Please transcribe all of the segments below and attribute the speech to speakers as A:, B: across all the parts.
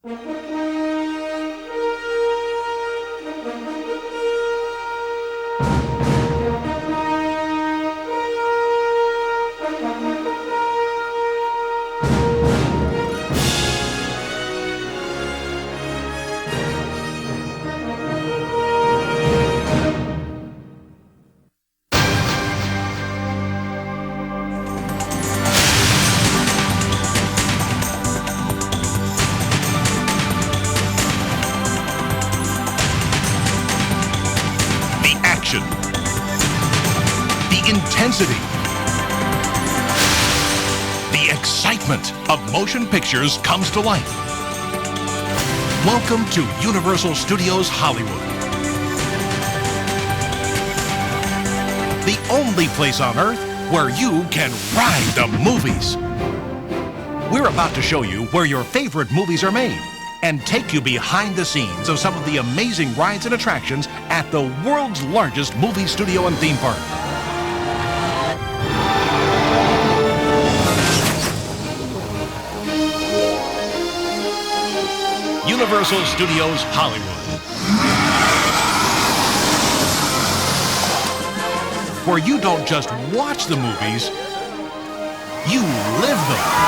A: The intensity, the excitement of motion pictures comes to life. Welcome to Universal Studios Hollywood, the only place on earth where you can ride the movies. We're about to show you where your favorite movies are made and take you behind the scenes of some of the amazing rides and attractions at the world's largest movie studio and theme park. Universal Studios Hollywood, where you don't just watch the movies, you live them.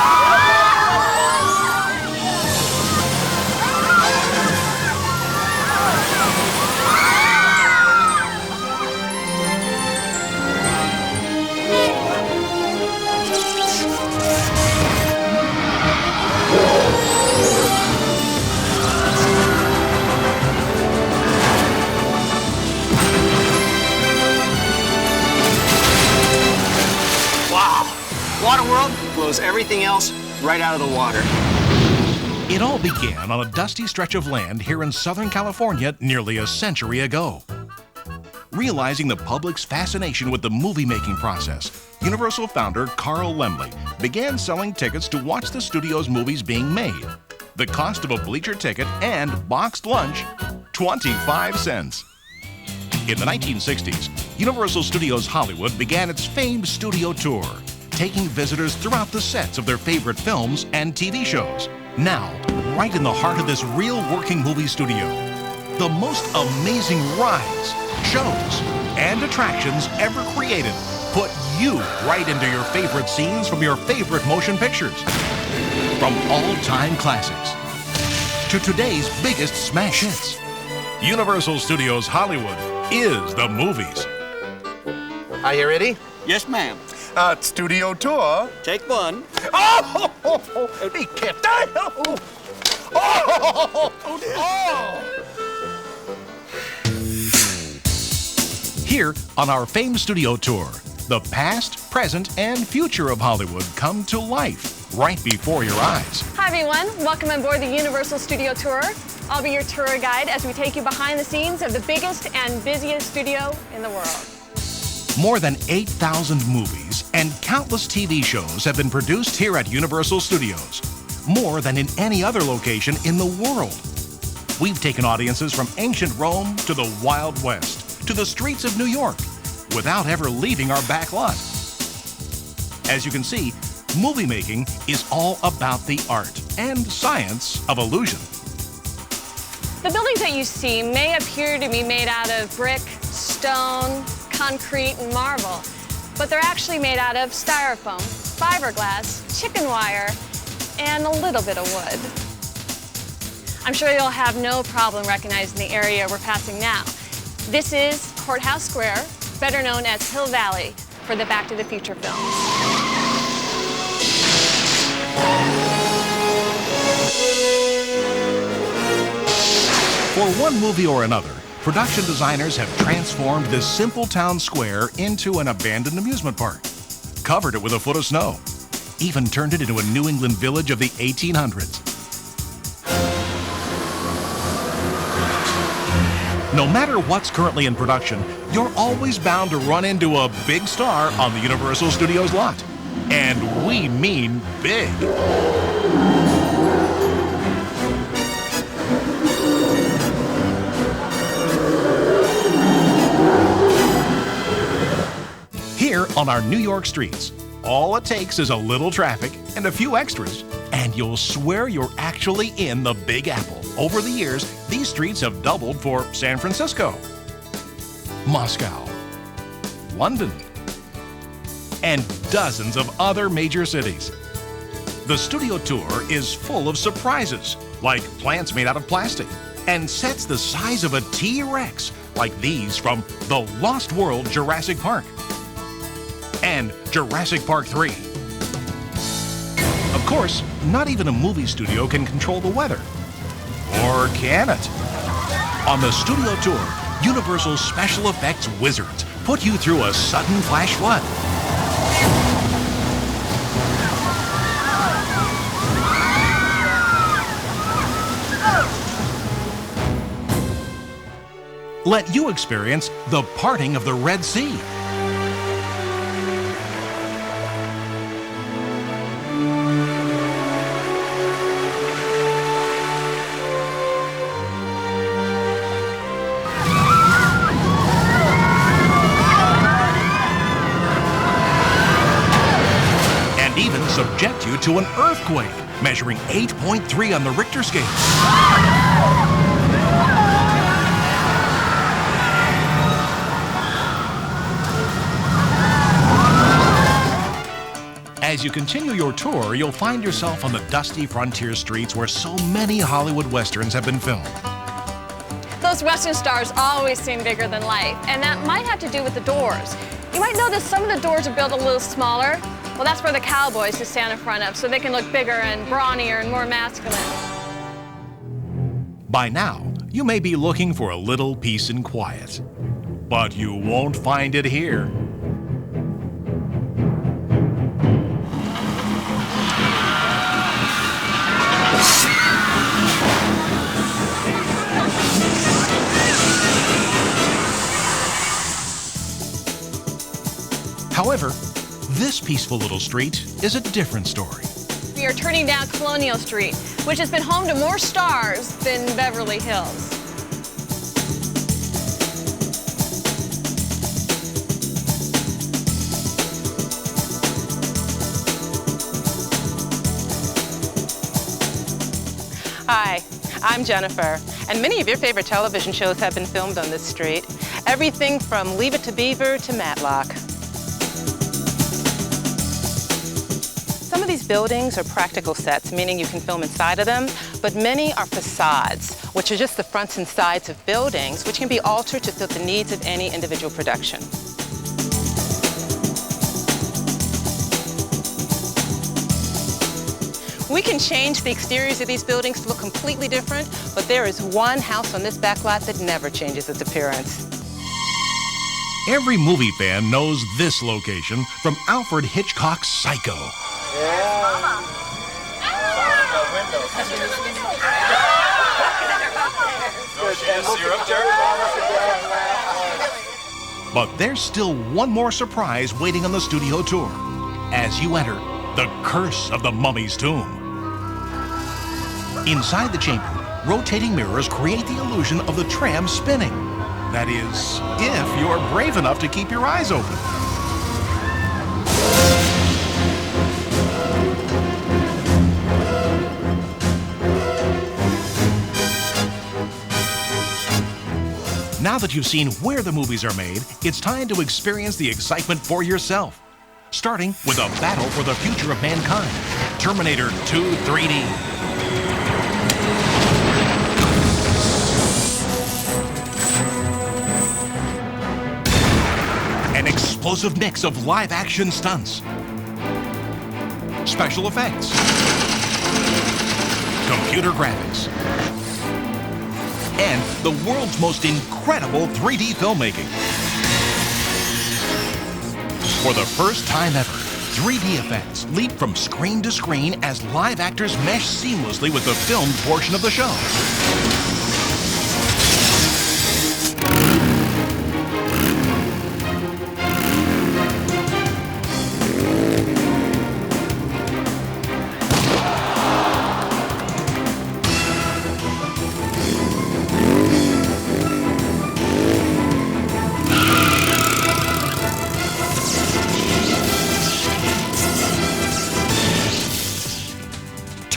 B: Waterworld blows everything else right out of the water.
A: It all began on a dusty stretch of land here in Southern California nearly a century ago. Realizing the public's fascination with the movie-making process, Universal founder Carl Laemmle began selling tickets to watch the studio's movies being made. The cost of a bleacher ticket and boxed lunch, 25 cents. In the 1960s, Universal Studios Hollywood began its famed studio tour, taking visitors throughout the sets of their favorite films and TV shows. Now, right in the heart of this real working movie studio, the most amazing rides, shows, and attractions ever created put you right into your favorite scenes from your favorite motion pictures. From all-time classics to today's biggest smash hits, Universal Studios Hollywood is the movies.
B: Are you ready?
C: Yes, ma'am.
D: Studio tour.
C: Take one.
D: Oh! He kept that.
A: Here on our famed studio tour, the past, present, and future of Hollywood come to life right before your eyes.
E: Hi everyone, welcome on board the Universal Studio Tour. I'll be your tour guide as we take you behind the scenes of the biggest and busiest studio in the world.
A: More than 8,000 movies and countless TV shows have been produced here at Universal Studios, more than in any other location in the world. We've taken audiences from ancient Rome to the Wild West, to the streets of New York, without ever leaving our back lot. As you can see, movie making is all about the art and science of illusion.
E: The buildings that you see may appear to be made out of brick, stone, concrete, and marble, but they're actually made out of styrofoam, fiberglass, chicken wire, and a little bit of wood. I'm sure you'll have no problem recognizing the area we're passing now. This is Courthouse Square, better known as Hill Valley for the Back to the Future films.
A: For one movie or another, production designers have transformed this simple town square into an abandoned amusement park, covered it with a foot of snow, even turned it into a New England village of the 1800s. No matter what's currently in production, you're always bound to run into a big star on the Universal Studios lot. And we mean big. Here on our New York streets, all it takes is a little traffic and a few extras, and you'll swear you're actually in the Big Apple. Over the years, these streets have doubled for San Francisco, Moscow, London, and dozens of other major cities. The studio tour is full of surprises, like plants made out of plastic, and sets the size of a T-Rex, like these from The Lost World Jurassic Park and Jurassic Park 3. Of course, not even a movie studio can control the weather. Or can it? On the studio tour, Universal's special effects wizards put you through a sudden flash flood. Let you experience the parting of the Red Sea. And even subject you to an earthquake, measuring 8.3 on the Richter scale. As you continue your tour, you'll find yourself on the dusty frontier streets where so many Hollywood westerns have been filmed.
E: Those Western stars always seem bigger than life, and that might have to do with the doors. You might notice some of the doors are built a little smaller. Well, that's for the cowboys to stand in front of, so they can look bigger and brawnier and more masculine.
A: By now, you may be looking for a little peace and quiet, but you won't find it here. However, this peaceful little street is a different story.
E: We are turning down Colonial Street, which has been home to more stars than Beverly Hills.
C: Hi, I'm Jennifer, and many of your favorite television shows have been filmed on this street. Everything from Leave It to Beaver to Matlock. Some of these buildings are practical sets, meaning you can film inside of them, but many are facades, which are just the fronts and sides of buildings, which can be altered to fit the needs of any individual production. We can change the exteriors of these buildings to look completely different, but there is one house on this back lot that never changes its appearance.
A: Every movie fan knows this location from Alfred Hitchcock's Psycho. But there's still one more surprise waiting on the studio tour as you enter the Curse of the Mummy's Tomb. Inside the chamber, rotating mirrors create the illusion of the tram spinning. That is, if you're brave enough to keep your eyes open. Now that you've seen where the movies are made, it's time to experience the excitement for yourself. Starting with a battle for the future of mankind, Terminator 2 3D. An explosive mix of live-action stunts, special effects, computer graphics, and the world's most incredible 3D filmmaking. For the first time ever, 3D effects leap from screen to screen as live actors mesh seamlessly with the filmed portion of the show.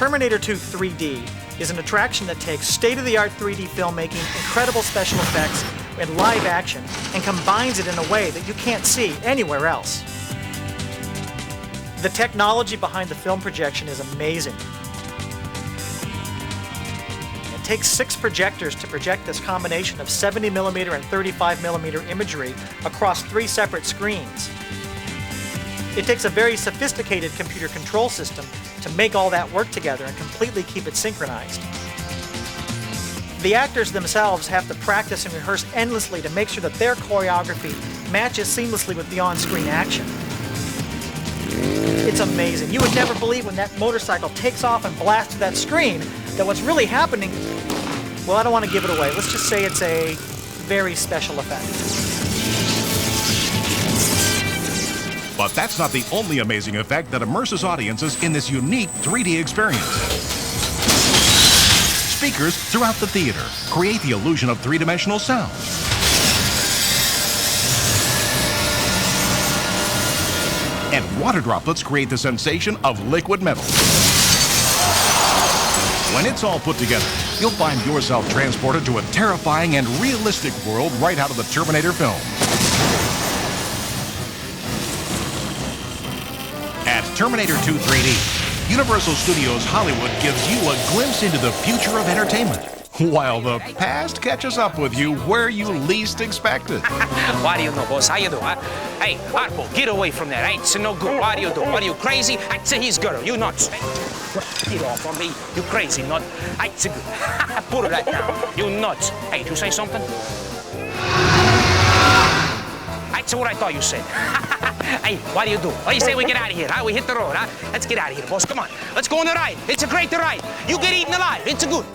F: Terminator 2 3D is an attraction that takes state-of-the-art 3D filmmaking, incredible special effects, and live action, and combines it in a way that you can't see anywhere else. The technology behind the film projection is amazing. It takes 6 projectors to project this combination of 70mm and 35mm imagery across 3 separate screens. It takes a very sophisticated computer control system to make all that work together and completely keep it synchronized. The actors themselves have to practice and rehearse endlessly to make sure that their choreography matches seamlessly with the on-screen action. It's amazing. You would never believe when that motorcycle takes off and blasts that screen that what's really happening, well, I don't want to give it away. Let's just say it's a very special effect.
A: But that's not the only amazing effect that immerses audiences in this unique 3D experience. Speakers throughout the theater create the illusion of three-dimensional sound. And water droplets create the sensation of liquid metal. When it's all put together, you'll find yourself transported to a terrifying and realistic world right out of the Terminator film. At Terminator 2 3D, Universal Studios Hollywood gives you a glimpse into the future of entertainment, while the past catches up with you where you least expect it.
G: What do you know, boss? How you doing? Hey, Harpo, get away from there. It's no good. What do you do? What are you, crazy? It's his girl. You nuts. Get off on me. You crazy nut. It's good. Put it right now. You nuts. Hey, did you say something? That's what I thought you said. Hey, what do you do? What do you say we get out of here, huh? We hit the road, huh? Let's get out of here, boss. Come on. Let's go on the ride. It's a great ride. You get eaten alive. It's a good.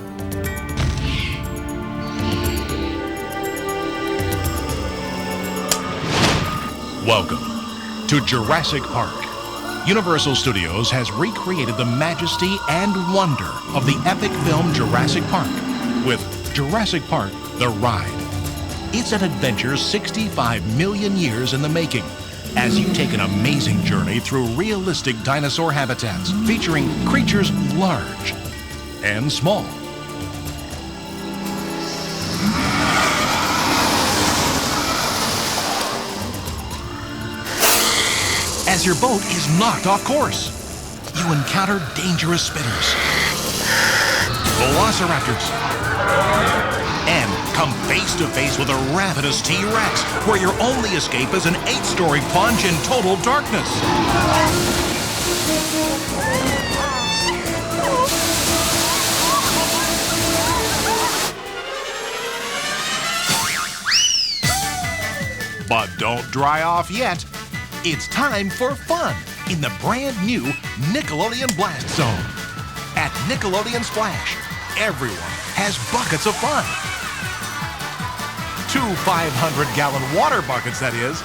A: Welcome to Jurassic Park. Universal Studios has recreated the majesty and wonder of the epic film Jurassic Park with Jurassic Park: The Ride. It's an adventure 65 million years in the making as you take an amazing journey through realistic dinosaur habitats featuring creatures large and small. As your boat is knocked off course, you encounter dangerous spinners, velociraptors, and come face to face with a ravenous T-Rex, where your only escape is an 8-story plunge in total darkness. But don't dry off yet. It's time for fun in the brand new Nickelodeon Blast Zone. At Nickelodeon Splash, everyone has buckets of fun. 2 500-gallon water buckets, that is.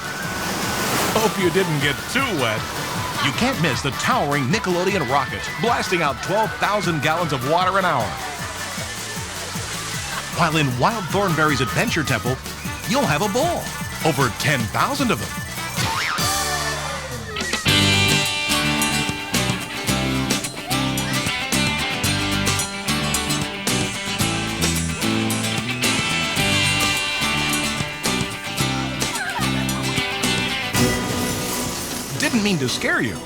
A: Hope you didn't get too wet. You can't miss the towering Nickelodeon rocket, blasting out 12,000 gallons of water an hour. While in Wild Thornberry's Adventure Temple, you'll have a ball. Over 10,000 of them. Didn't mean to scare you.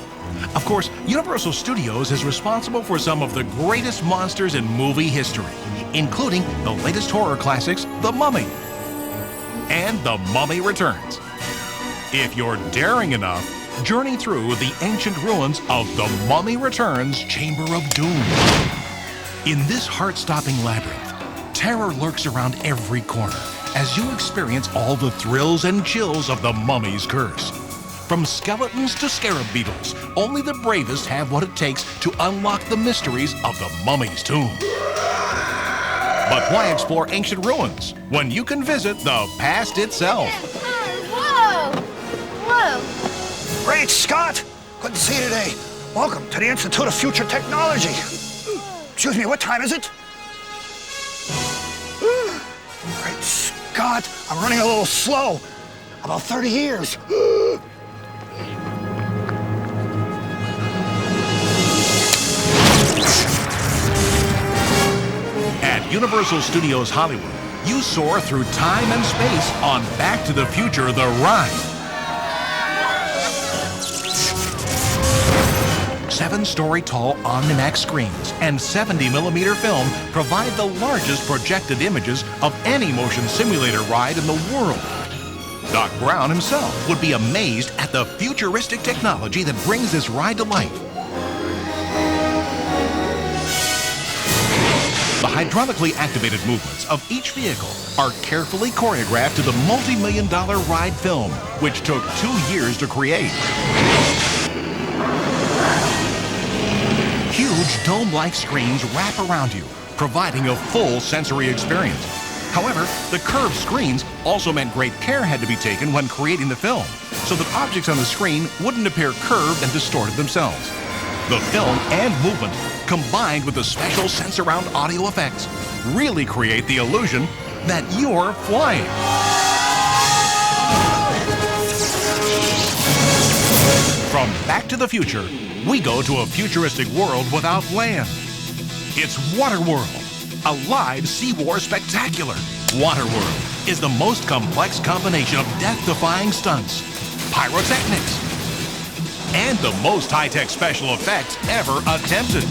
A: Of course, Universal Studios is responsible for some of the greatest monsters in movie history, including the latest horror classics, The Mummy, and The Mummy Returns. If you're daring enough, journey through the ancient ruins of The Mummy Returns Chamber of Doom. In this heart-stopping labyrinth, terror lurks around every corner as you experience all the thrills and chills of the mummy's curse. From skeletons to scarab beetles, only the bravest have what it takes to unlock the mysteries of the mummy's tomb. But why explore ancient ruins when you can visit the past itself?
H: Whoa! Whoa!
I: Great Scott! Good to see you today. Welcome to the Institute of Future Technology. Excuse me, what time is it? Great Scott, I'm running a little slow. About 30 years.
A: Universal Studios Hollywood, you soar through time and space on Back to the Future, the ride. 7-story tall Omnimax screens and 70mm film provide the largest projected images of any motion simulator ride in the world. Doc Brown himself would be amazed at the futuristic technology that brings this ride to life. The hydraulically activated movements of each vehicle are carefully choreographed to the multi-million-dollar ride film, which took 2 years to create. Huge dome-like screens wrap around you, providing a full sensory experience. However, the curved screens also meant great care had to be taken when creating the film, so that objects on the screen wouldn't appear curved and distorted themselves. The film and movement, combined with the special SenseAround audio effects, really create the illusion that you're flying. From Back to the Future, we go to a futuristic world without land. It's Waterworld, a live Sea War spectacular. Waterworld is the most complex combination of death-defying stunts, pyrotechnics, and the most high-tech special effects ever attempted.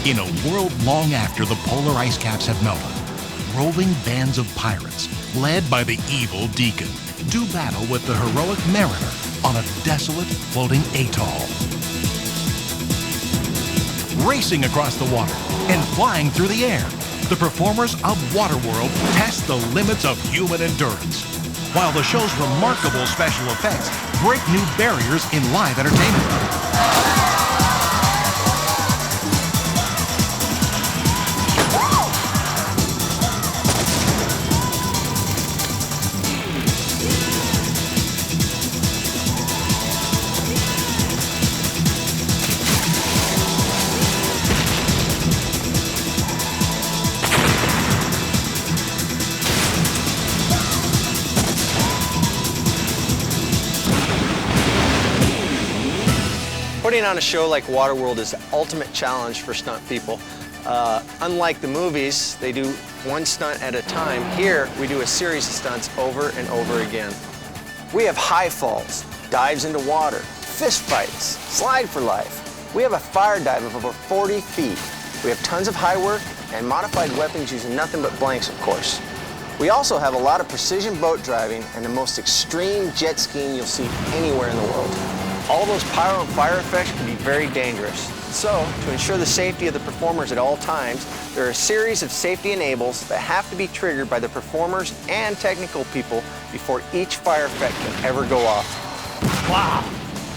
A: In a world long after the polar ice caps have melted, roving bands of pirates, led by the evil Deacon, do battle with the heroic Mariner on a desolate floating atoll. Racing across the water and flying through the air, the performers of Waterworld test the limits of human endurance, while the show's remarkable special effects break new barriers in live entertainment.
B: Putting on a show like Waterworld is the ultimate challenge for stunt people. Unlike the movies, they do one stunt at a time. Here, we do a series of stunts over and over again. We have high falls, dives into water, fist fights, slide for life. We have a fire dive of over 40 feet. We have tons of high work and modified weapons using nothing but blanks, of course. We also have a lot of precision boat driving and the most extreme jet skiing you'll see anywhere in the world. All those pyro and fire effects can be very dangerous. So, to ensure the safety of the performers at all times, there are a series of safety enables that have to be triggered by the performers and technical people before each fire effect can ever go off. Wow!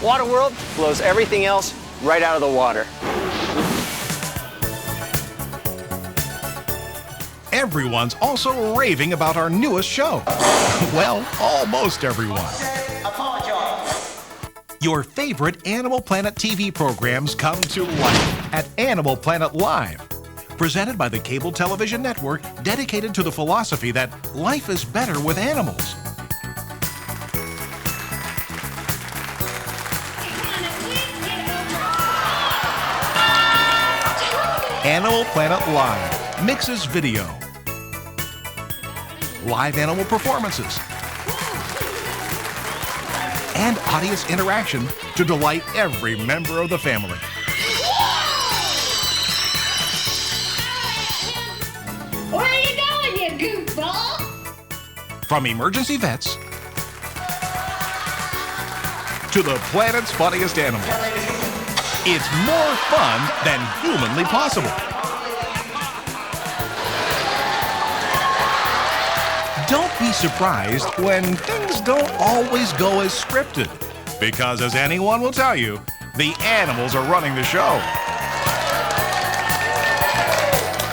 B: Waterworld blows everything else right out of the water.
A: Everyone's also raving about our newest show. Well, almost everyone. Your favorite Animal Planet TV programs come to life at Animal Planet Live. Presented by the cable television network dedicated to the philosophy that life is better with animals. Animal Planet Live mixes video, live animal performances, and audience interaction to delight every member of the family.
H: Where are you going, you goofball?
A: From emergency vets to the planet's funniest animals, it's more fun than humanly possible. Don't be surprised when things don't always go as scripted, because as anyone will tell you, the animals are running the show.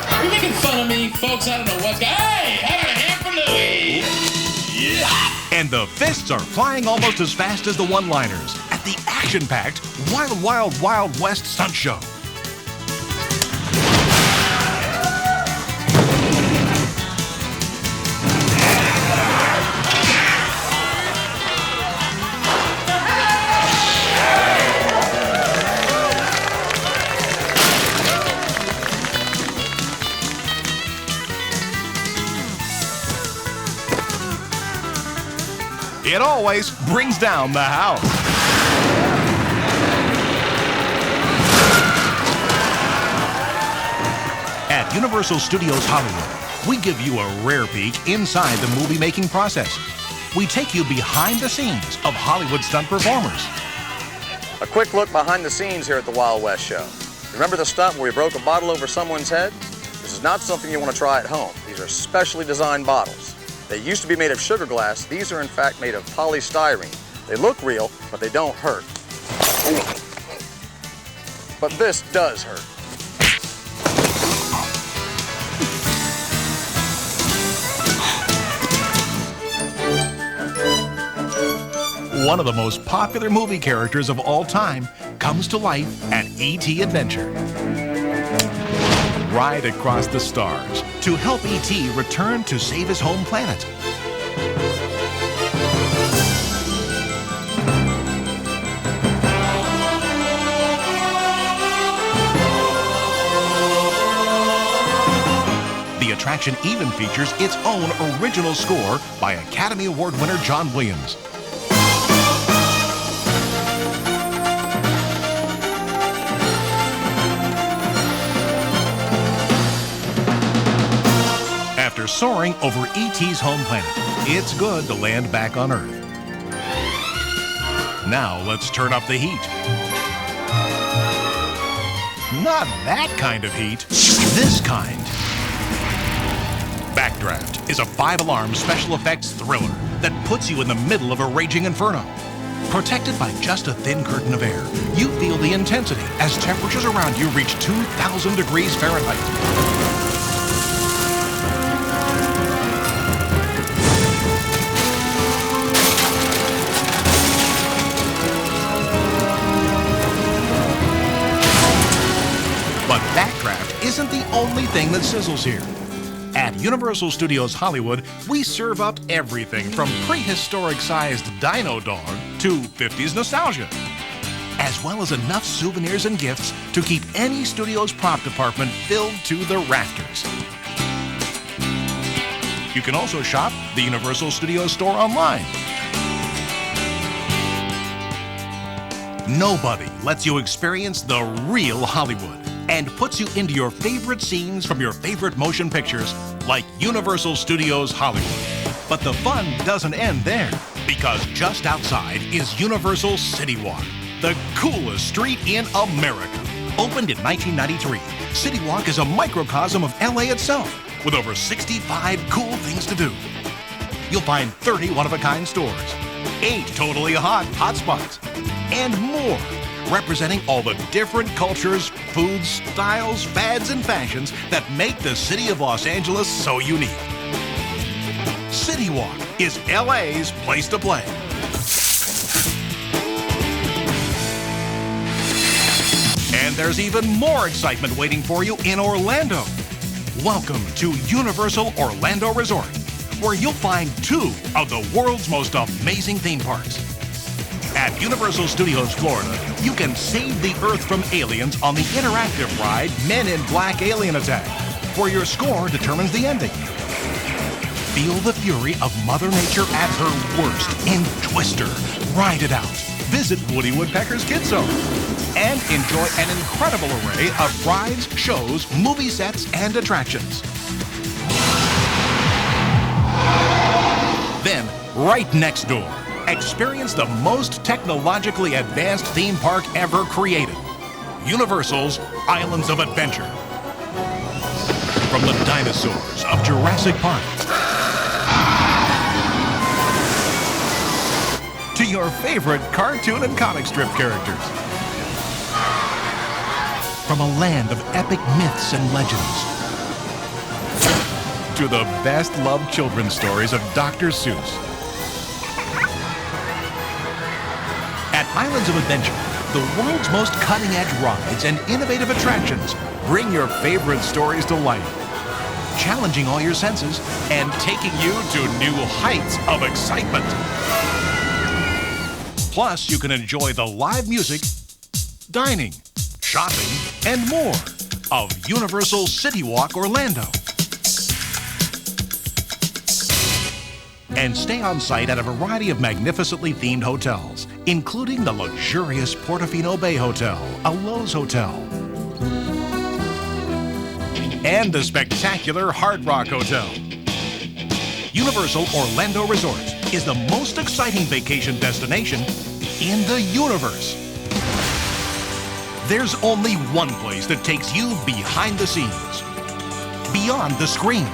J: Are you making fun of me, folks? I don't know what's going on. Hey, how about a hand for Louie? Yeah!
A: And the fists are flying almost as fast as the one-liners at the action-packed Wild Wild Wild West stunt show. it always brings down the house. At Universal Studios Hollywood, we give you a rare peek inside the movie-making process. We take you behind the scenes of Hollywood stunt performers.
K: A quick look behind the scenes here at the Wild West Show. Remember the stunt where we broke a bottle over someone's head? This is not something you want to try at home. These are specially designed bottles. They used to be made of sugar glass. These are in fact made of polystyrene. They look real, but they don't hurt. But this does hurt.
A: One of the most popular movie characters of all time comes to life at E.T. Adventure. Ride across the stars to help E.T. return to save his home planet. The attraction even features its own original score by Academy Award winner John Williams. After soaring over E.T.'s home planet, it's good to land back on Earth. Now let's turn up the heat. Not that kind of heat, this kind. Backdraft is a 5-alarm special effects thriller that puts you in the middle of a raging inferno. Protected by just a thin curtain of air, you feel the intensity as temperatures around you reach 2,000 degrees Fahrenheit. But backdraft isn't the only thing that sizzles here. At Universal Studios Hollywood, we serve up everything from prehistoric-sized dino dog to 50s nostalgia, as well as enough souvenirs and gifts to keep any studio's prop department filled to the rafters. You can also shop the Universal Studios store online. Nobody lets you experience the real Hollywood and puts you into your favorite scenes from your favorite motion pictures like Universal Studios Hollywood. But the fun doesn't end there, because just outside is Universal City Walk, the coolest street in America. Opened in 1993, City Walk is a microcosm of LA itself, with over 65 cool things to do. You'll find 30 one-of-a-kind stores, 8 totally hot hotspots, and more, representing all the different cultures, foods, styles, fads, and fashions that make the city of Los Angeles so unique. City Walk is LA's place to play. And there's even more excitement waiting for you in Orlando. Welcome to Universal Orlando Resort, where you'll find 2 of the world's most amazing theme parks. At Universal Studios Florida, you can save the Earth from aliens on the interactive ride Men in Black Alien Attack, where your score determines the ending. Feel the fury of Mother Nature at her worst in Twister. Ride it out. Visit Woody Woodpecker's Kids Zone and enjoy an incredible array of rides, shows, movie sets, and attractions. Then, right next door, experience the most technologically advanced theme park ever created, Universal's Islands of Adventure. From the dinosaurs of Jurassic Park to your favorite cartoon and comic strip characters. From a land of epic myths and legends to the best-loved children's stories of Dr. Seuss. At Islands of Adventure, the world's most cutting-edge rides and innovative attractions bring your favorite stories to life, challenging all your senses and taking you to new heights of excitement. Plus, you can enjoy the live music, dining, shopping, and more of Universal City Walk Orlando. and stay on site at a variety of magnificently themed hotels, including the luxurious Portofino Bay Hotel, a Lowe's Hotel, and the spectacular Hard Rock Hotel. Universal Orlando Resorts is the most exciting vacation destination in the universe. There's only one place that takes you behind the scenes, beyond the screen,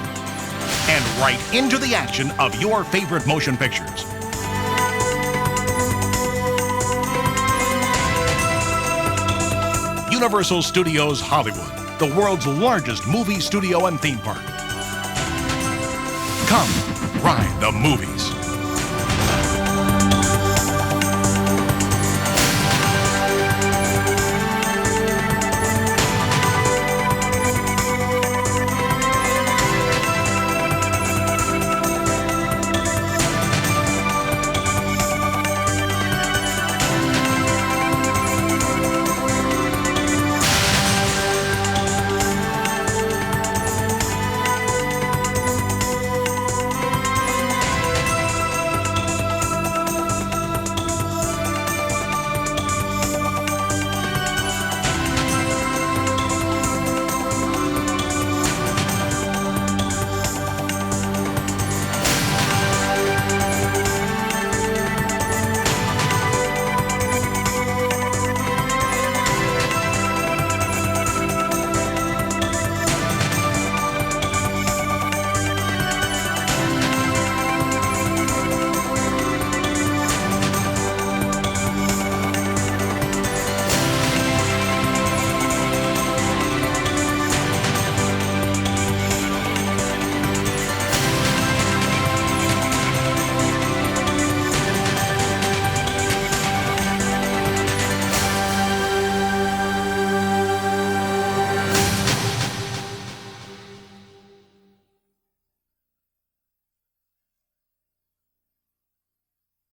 A: and right into the action of your favorite motion pictures. Universal Studios Hollywood, the world's largest movie studio and theme park. Come, ride the movies.